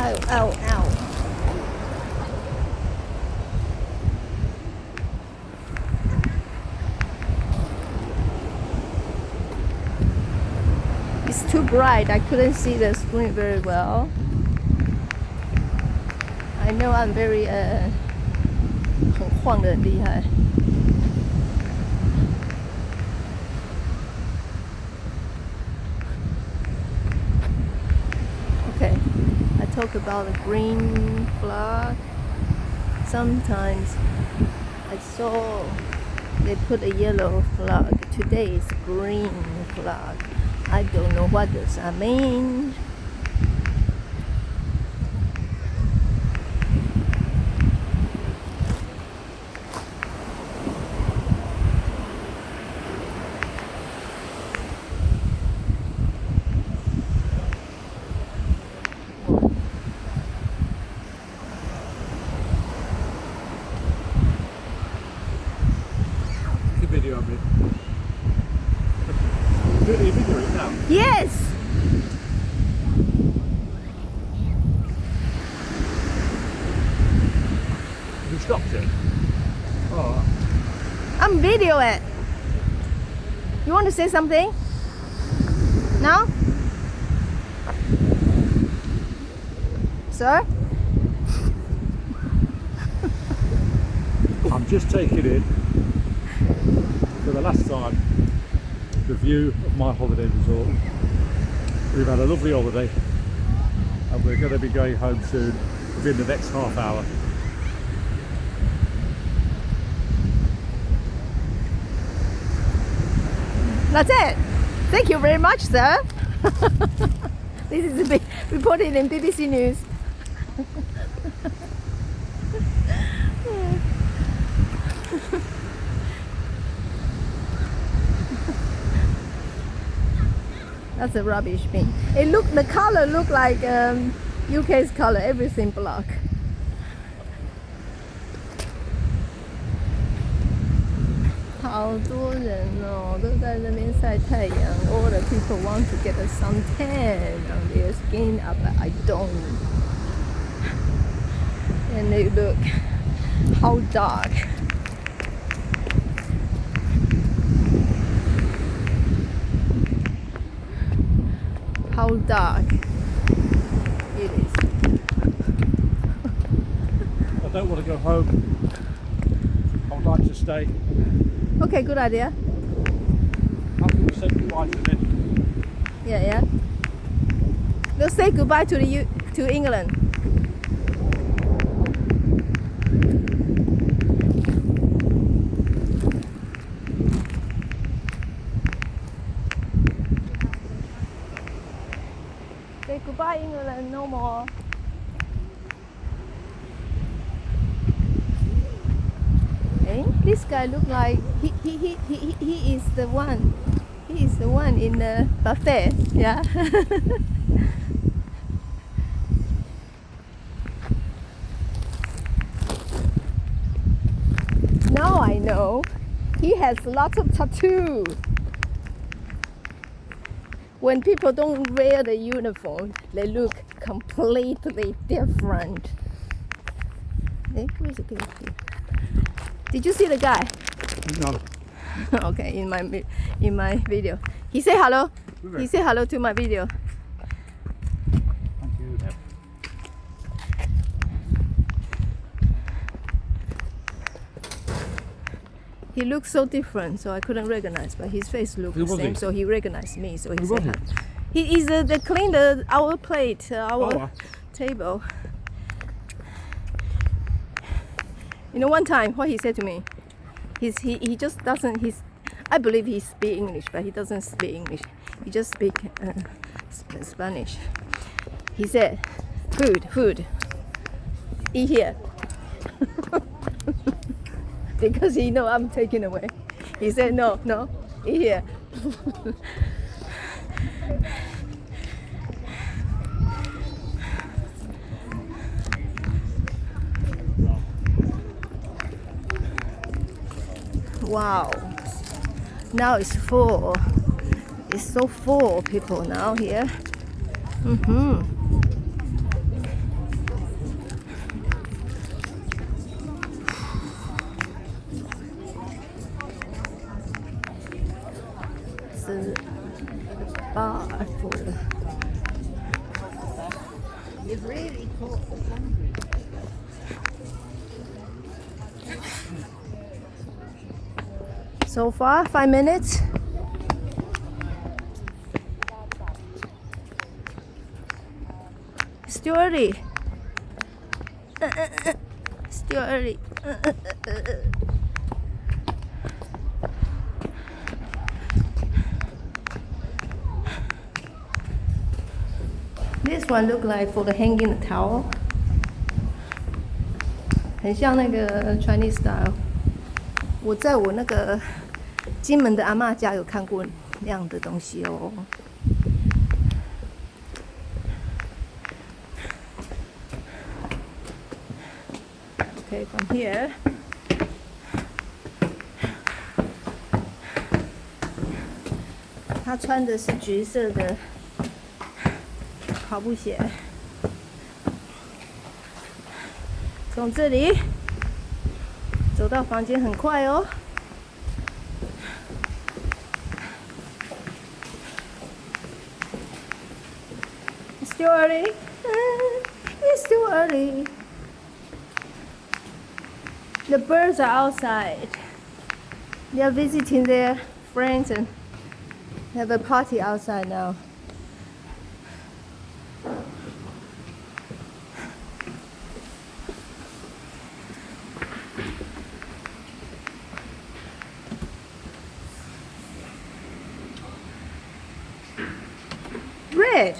Ow, ow, ow. It's too bright. I couldn't see the screen very well. I know I'm very 很晃的很厉害。Okay, I talk about the green flag. Sometimes I saw they put a yellow flag. Today is green flag. I don't know what does that mean. Video of it. Are you videoing now? Yes. You stopped it? Oh. I'm videoing. You want to say something? No? Sir? I'm just taking it for the last time the view of my holiday resort. We've had a lovely holiday and we're going to be going home soon within the next half hour. That's it. Thank you very much, sir. This is reported in BBC News. That's a rubbish bin. The color look like UK's color. Everything black. All the people want to get a suntan on their skin, but I don't. And they look how dark. How dark it is. I don't want to go home. I would like to stay. Okay, good idea. I'm going to say goodbye to them. Yeah. Let's say goodbye to England. Say goodbye, England. No more. This guy look like he is the one. He is the one in the buffet. Yeah. Now I know. He has lots of tattoo. When people don't wear the uniform, they look completely different. Hey, who is it? Did you see the guy? No. Okay, in my video. He say hello. Okay. He say hello to my video. Thank you. He looks so different, so I couldn't recognize, but his face looked the same, so he recognized me. So he said, he is they cleaned our plate, our table. You know, one time what he said to me, he just doesn't. I believe he speaks English, but he doesn't speak English. He just speaks Spanish. He said, "Food, eat here." Because he know I'm taking away. He said, no, eat here. Wow. Now it's full. It's so full of people now here. is a bar for the. It's really cold. So far, 5 minutes. Still early. Still early. This one look like for the hanging towel. 很像那个 Chinese style。我在我那个金门的阿嬷家有看过那样的东西哦。Okay, from here. 他穿的是橘色的跑步鞋。从这里走到房间很快哦。It's still early. It's still early. The birds are outside. They are visiting their friends and have a party outside now. Red.